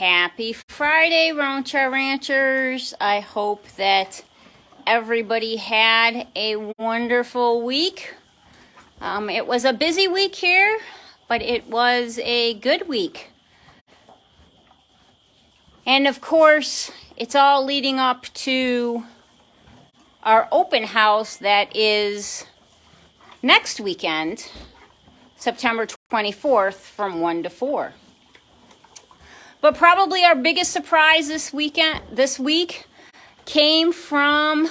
Happy Friday, Roanchar Ranchers. I hope that everybody had a wonderful week. It was a busy week here, but it was a good week. And of course, it's all leading up to our open house that is next weekend, September 24th from 1 to 4. But probably our biggest surprise this week came from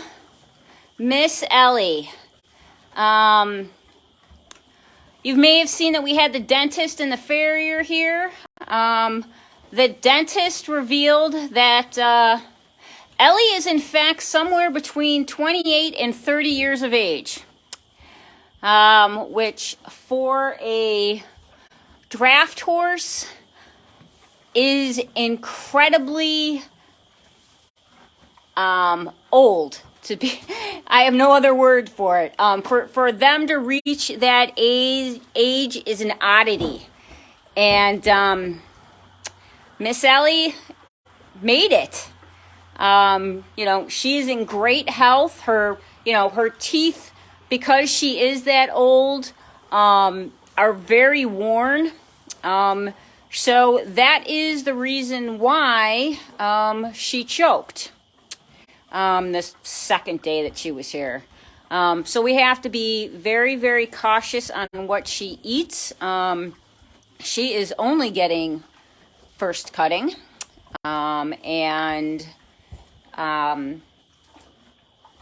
Miss Ellie. You may have seen that we had the dentist and the farrier here. The dentist revealed that Ellie is in fact somewhere between 28 and 30 years of age, which for a draft horse is incredibly old to be. I have no other word for it. For them to reach that age is an oddity, and Miss Ellie made it. She's in great health. Her teeth, because she is that old, are very worn. So that is the reason why she choked the second day that she was here. So we have to be very, very cautious on what she eats. She is only getting first cutting, and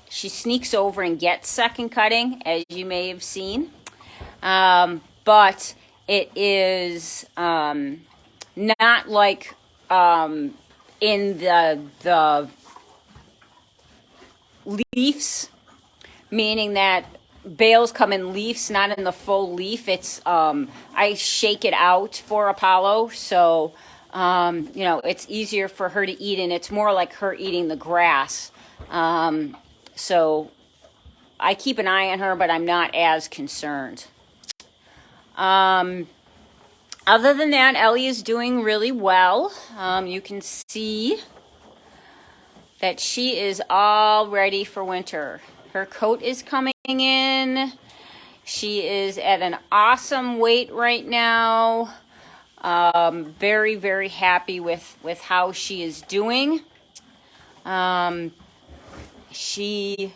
she sneaks over and gets second cutting, as you may have seen. But it is not like in the leaves, meaning that bales come in leaves, not in the full leaf. It's I shake it out for Apollo, so it's easier for her to eat, and it's more like her eating the grass. So I keep an eye on her, but I'm not as concerned. Other than that, Ellie is doing really well. You can see that she is all ready for winter. Her coat is coming in. She is at an awesome weight right now. Very, very happy with how she is doing. She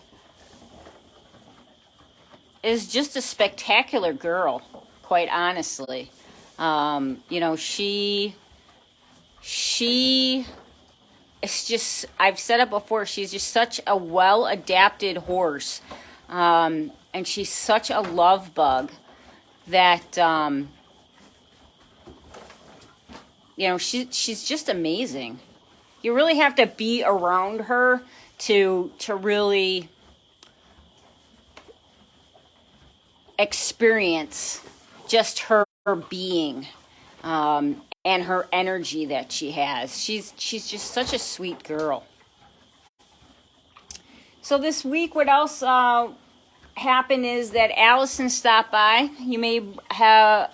is just a spectacular girl, quite honestly. She is just, I've said it before, she's just such a well-adapted horse. And she's such a love bug that, she's just amazing. You really have to be around her to really experience just her being, and her energy that she has. She's just such a sweet girl. So this week, what else happened is that Allison stopped by. You may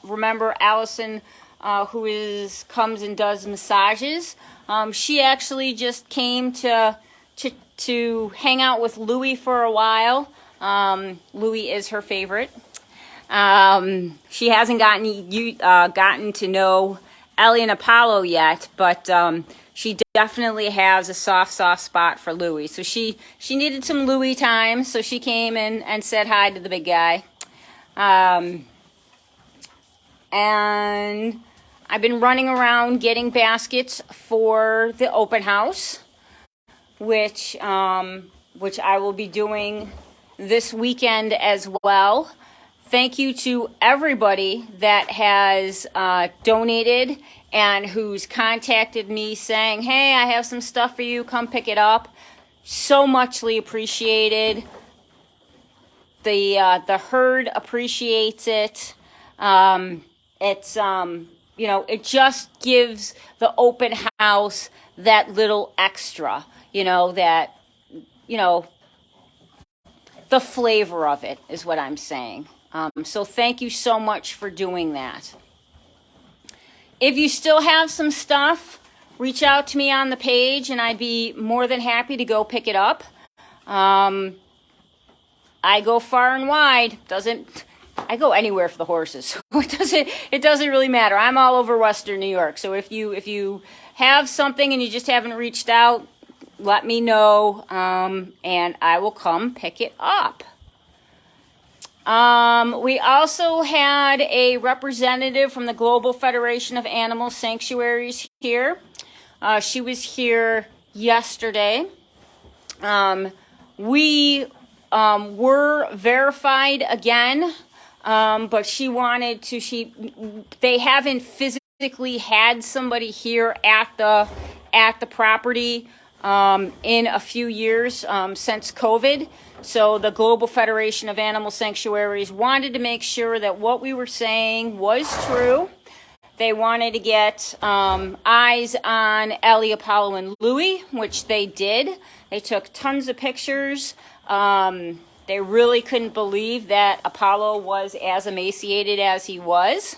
remember Allison, who comes and does massages. She actually just came to hang out with Louie for a while. Louie is her favorite. She hasn't gotten to know Ellie and Apollo yet, but she definitely has a soft spot for Louie. So she needed some Louie time, so she came and said hi to the big guy. And I've been running around getting baskets for the open house, which I will be doing this weekend as well. Thank you to everybody that has donated and who's contacted me saying, hey, I have some stuff for you, come pick it up. So muchly appreciated. The herd appreciates it. It just gives the open house that little extra, the flavor of it is what I'm saying. So thank you so much for doing that. If you still have some stuff reach out to me on the page, and I'd be more than happy to go pick it up. I go far and wide. I go anywhere for the horses. It doesn't really matter. I'm all over Western New York. So if you have something and you just haven't reached out, let me know, and I will come pick it up. We also had a representative from the Global Federation of Animal Sanctuaries here. She was here yesterday. We were verified again, but she wanted to. They haven't physically had somebody here at the property in a few years since COVID. So the Global Federation of Animal Sanctuaries wanted to make sure that what we were saying was true. They wanted to get eyes on Ellie, Apollo, and Louie, which they did. They took tons of pictures. They really couldn't believe that Apollo was as emaciated as he was.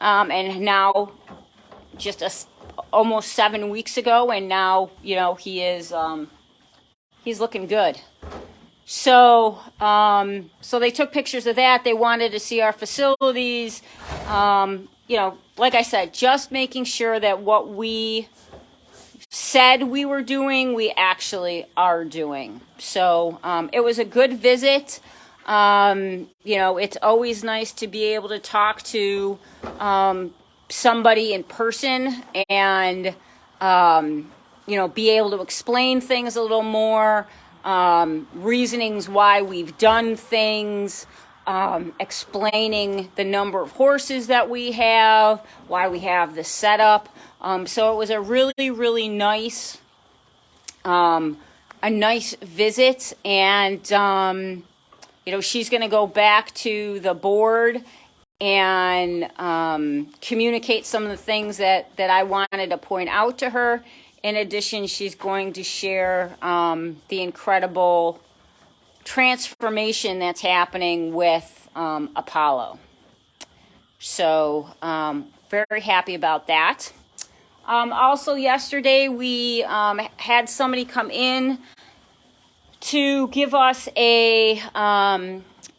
And now, just almost 7 weeks ago, and now, he is, he's looking good. So they took pictures of that. They wanted to see our facilities. Like I said, just making sure that what we said we were doing, we actually are doing. So it was a good visit. It's always nice to be able to talk to somebody in person and, be able to explain things a little more. Reasonings why we've done things, explaining the number of horses that we have, why we have the setup. So it was a really, really nice, visit. And, she's going to go back to the board and communicate some of the things that I wanted to point out to her. In addition, she's going to share the incredible transformation that's happening with Apollo. So very happy about that. Also yesterday, we had somebody come in to give us a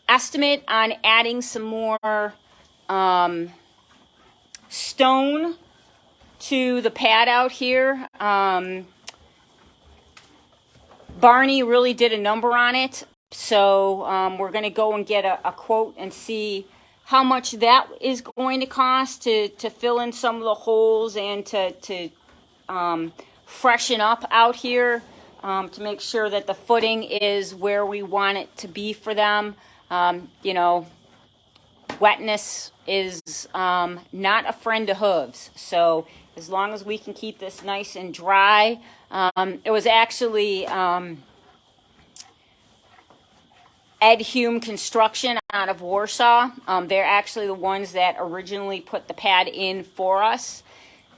estimate on adding some more stone to the pad out here. Barney really did a number on it. So we're going to go and get a quote and see how much that is going to cost to fill in some of the holes and to freshen up out here, to make sure that the footing is where we want it to be for them. Wetness is not a friend to hooves. So as long as we can keep this nice and dry. It was actually Ed Hume Construction out of Warsaw. They're actually the ones that originally put the pad in for us.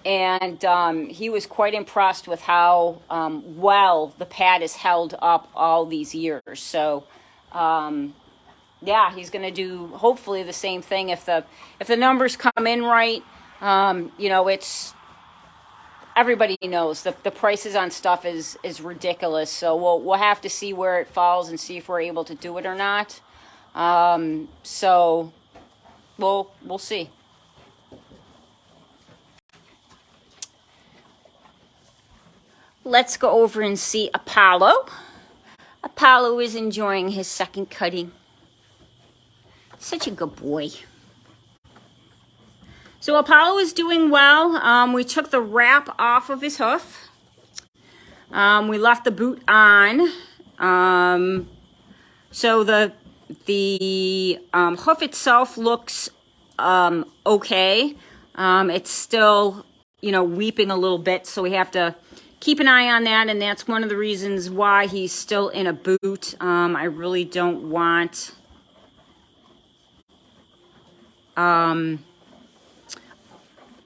And he was quite impressed with how well the pad has held up all these years. So, he's going to do hopefully the same thing if the numbers come in right. It's everybody knows the prices on stuff is ridiculous. So we'll have to see where it falls and see if we're able to do it or not. So we'll see. Let's go over and see Apollo. Apollo is enjoying his second cutting. Such a good boy. So Apollo is doing well. We took the wrap off of his hoof. We left the boot on. So the hoof itself looks okay. It's still, weeping a little bit, so we have to keep an eye on that, and that's one of the reasons why he's still in a boot. I really don't want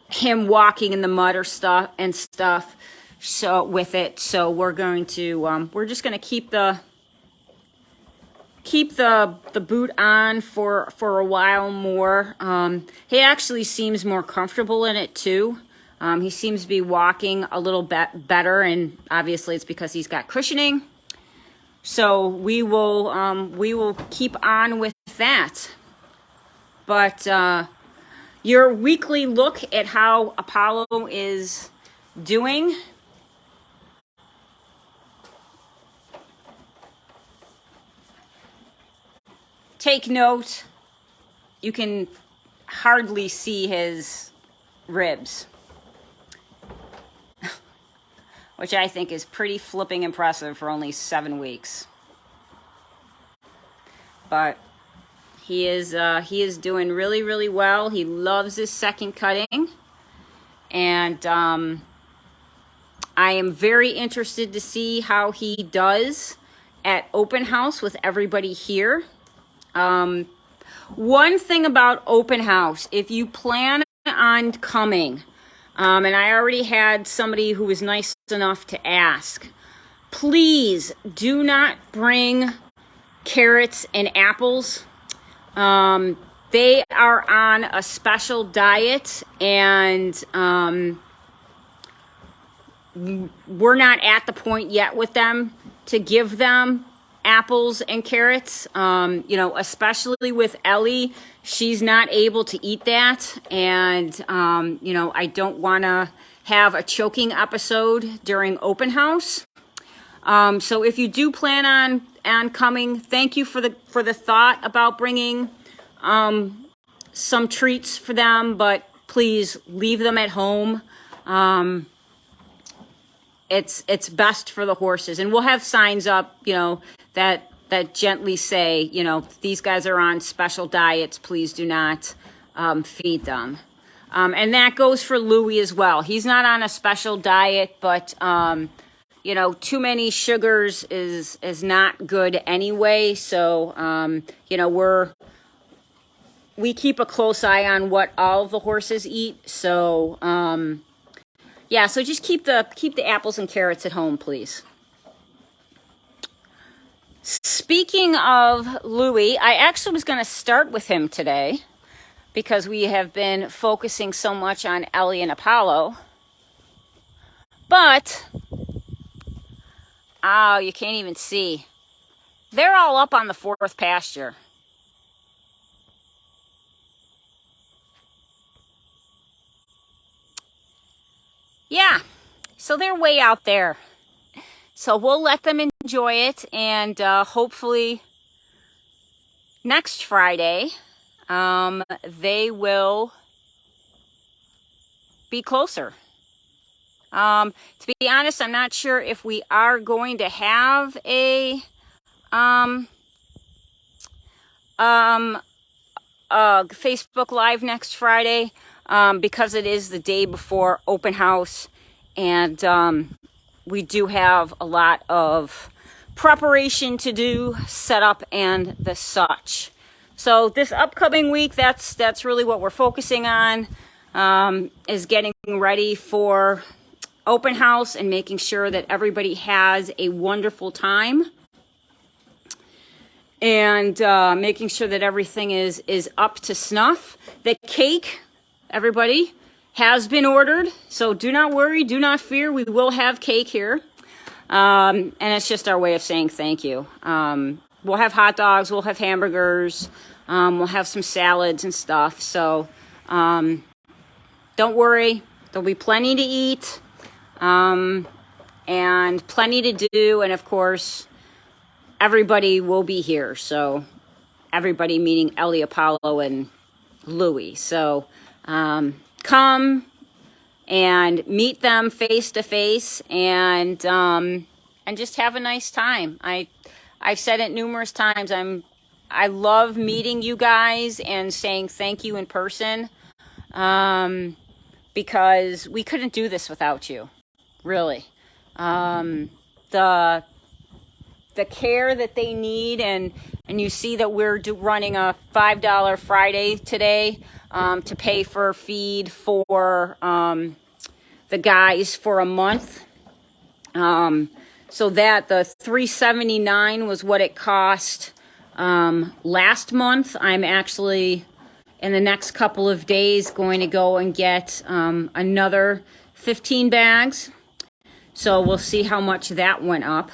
him walking in the mud or stuff. So with it, so we're going to we're just going to keep the boot on for a while more. He actually seems more comfortable in it too. He seems to be walking a little bit better, and obviously it's because he's got cushioning. So we will keep on with that. But your weekly look at how Apollo is doing. Take note, you can hardly see his ribs, which I think is pretty flipping impressive for only 7 weeks. But he is doing really, really well. He loves his second cutting, and I am very interested to see how he does at open house with everybody here. One thing about open house, if you plan on coming, and I already had somebody who was nice enough to ask, please do not bring carrots and apples. They are on a special diet, and we're not at the point yet with them to give them apples and carrots, especially with Ellie. She's not able to eat that, and I don't want to have a choking episode during open house. So if you do plan on coming, thank you for the thought about bringing some treats for them, but please leave them at home. It's best for the horses, and we'll have signs up, that gently say, these guys are on special diets. Please do not feed them. And that goes for Louie as well. He's not on a special diet, but too many sugars is not good anyway. So we keep a close eye on what all of the horses eat. So so just keep the apples and carrots at home, please. Speaking of Louie, I actually was going to start with him today because we have been focusing so much on Ellie and Apollo. But, you can't even see. They're all up on the 4th pasture. Yeah, so they're way out there. So we'll let them enjoy it, and hopefully next Friday they will be closer. To be honest, I'm not sure if we are going to have a Facebook Live next Friday because it is the day before open house, and we do have a lot of preparation to do, setup, and the such. So this upcoming week, that's really what we're focusing on, is getting ready for open house and making sure that everybody has a wonderful time, and making sure that everything is up to snuff. The cake, everybody, has been ordered, so do not worry, do not fear. We will have cake here, and it's just our way of saying thank you. We'll have hot dogs, we'll have hamburgers, we'll have some salads and stuff. So don't worry, there'll be plenty to eat, and plenty to do, and of course, everybody will be here. So everybody meaning Ellie, Apollo, and Louie. So come and meet them face to face, and just have a nice time. I've said it numerous times. I love meeting you guys and saying thank you in person, because we couldn't do this without you, really. The care that they need, and you see that we're running a $5 Friday today, to pay for feed for the guys for a month. So that the $3.79 was what it cost last month. I'm actually in the next couple of days going to go and get another 15 bags. So we'll see how much that went up.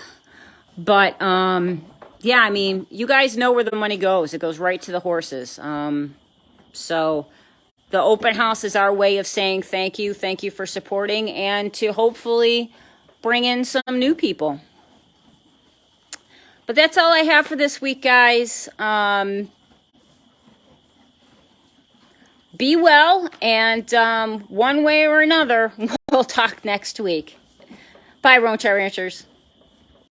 But yeah, I mean, you guys know where the money goes. It goes right to the horses. So the open house is our way of saying thank you for supporting, and to hopefully bring in some new people. But that's all I have for this week, guys. Be well, and one way or another, we'll talk next week. Bye, Roanchar Ranchers.